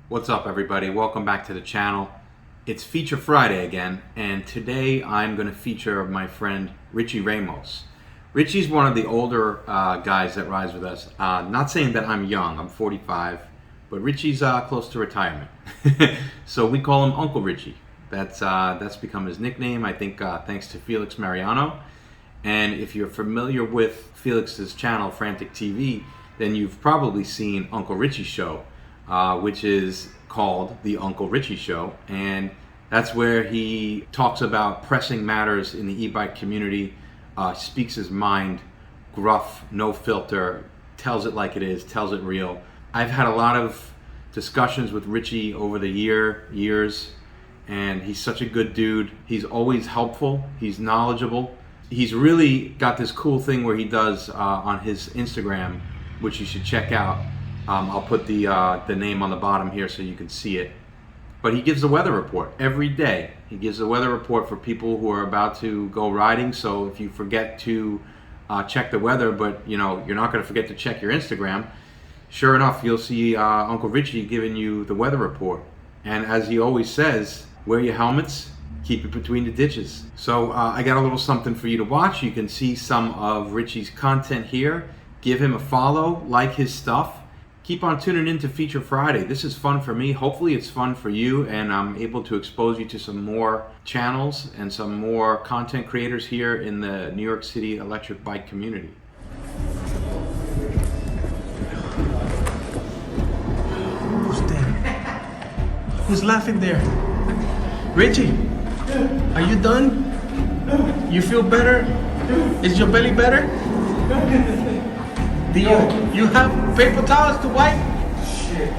What's up, everybody? Welcome back to the channel. It's Feature Friday again, and today I'm going to feature my friend Richie Ramos. Richie's one of the older guys that rides with us. Not saying that I'm young, I'm 45, but Richie's close to retirement. So we call him Uncle Richie. That's become his nickname, I think, thanks to Felix Mariano. And if you're familiar with Felix's channel, Frantic TV, then you've probably seen Uncle Richie's show. Which is called The Uncle Richie Show, and that's where he talks about pressing matters in the e-bike community, speaks his mind, gruff, no filter, tells it like it is, tells it real. I've had a lot of discussions with Richie over the years, and he's such a good dude. He's always helpful, he's knowledgeable. He's really got this cool thing where he does on his Instagram, which you should check out. I'll put the name on the bottom here so you can see it. But he gives a weather report every day. He gives a weather report for people who are about to go riding. So if you forget to check the weather, but you're not going to forget to check your Instagram, sure enough, you'll see Uncle Richie giving you the weather report. And as he always says, wear your helmets, keep it between the ditches. So I got a little something for you to watch. You can see some of Richie's content here. Give him a follow, like his stuff. Keep on tuning in to Feature Friday. This is fun for me. Hopefully it's fun for you, and I'm able to expose you to some more channels and some more content creators here in the New York City electric bike community. Who's there? Who's laughing there? Richie, are you done? You feel better? Is your belly better? Do you have paper towels to wipe? Shit.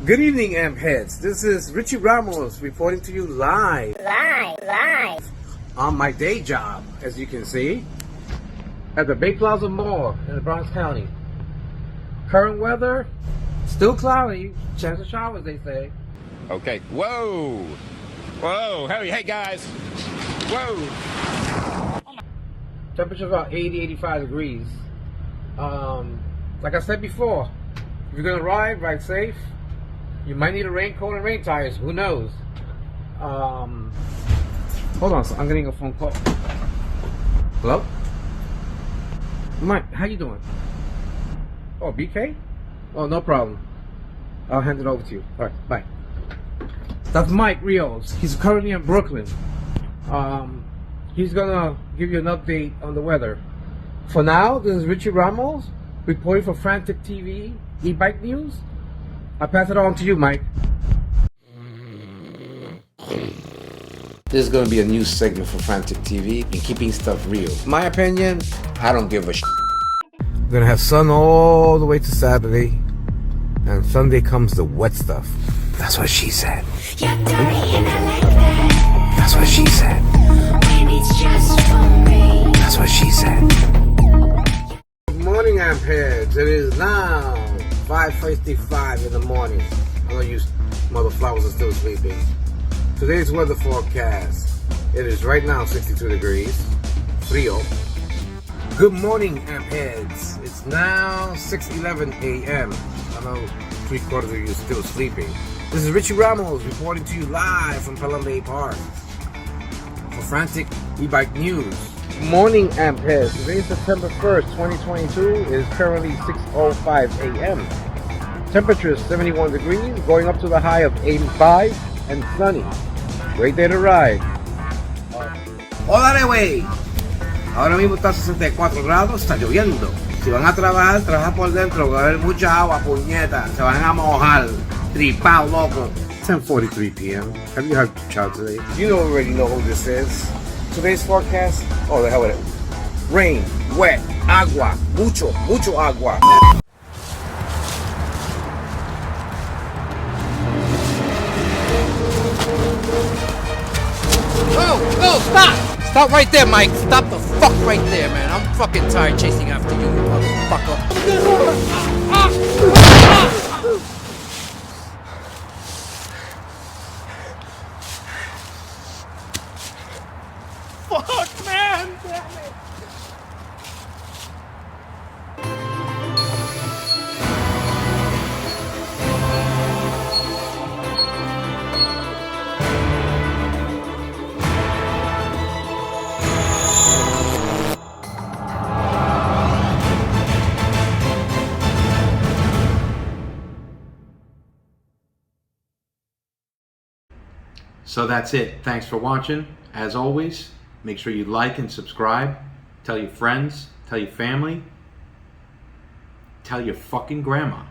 Good evening, Amp Heads. This is Richie Ramos reporting to you live on my day job, as you can see, at the Bay Plaza Mall in the Bronx County. Current weather, still cloudy, chance of showers, they say. Okay. Whoa. Whoa. Hey guys. Whoa. Temperature about 80, 85 degrees. Like I said before, if you're gonna ride safe. You might need a raincoat and rain tires. Who knows? Hold on. So I'm getting a phone call. Hello? Mike, how you doing? Oh, BK? Oh, no problem. I'll hand it over to you. All right, bye. That's Mike Rios. He's currently in Brooklyn. He's gonna give you an update on the weather. For now, this is Richie Ramos reporting for Frantic TV e-bike news. I'll pass it on to you, Mike. This is going to be a news segment for Frantic TV and keeping stuff real. My opinion, I don't give a shit. We're going to have sun all the way to Saturday, and Sunday comes the wet stuff. That's what she said. You're dirty and I like that. That's what she said. When it's just for me. That's what she said. Good morning, Amp Heads. It is now 5:55 in the morning. I know you mother flowers are still sleeping. Today's weather forecast. It is right now 62 degrees. Frio. Good morning, Amp Heads. It's now 6:11 a.m. I know 3/4 of you are still sleeping. This is Richie Ramos reporting to you live from Pelham Bay Park for Frantic e-bike news. Good morning, Amp Heads. Today is September 1st, 2022. It is currently 6:05 a.m. Temperature is 71 degrees, going up to the high of 85 and sunny. Great day to ride. ¡Órale, güey! Ahora mismo está a 64 grados, está lloviendo. Si van a trabajar por dentro, va a haber mucha agua, puñeta. Se van a mojar. Tripao, loco. 10:43 p.m. Have you heard the child today? You already know who this is. Today's forecast, oh, the hell with it. Rain, wet, agua, mucho agua. Stop right there, Mike. Stop the fuck right there, man. I'm fucking tired chasing after you, motherfucker. Fuck, man. Damn it. So that's it. Thanks for watching. As always, make sure you like and subscribe. Tell your friends, tell your family, tell your fucking grandma.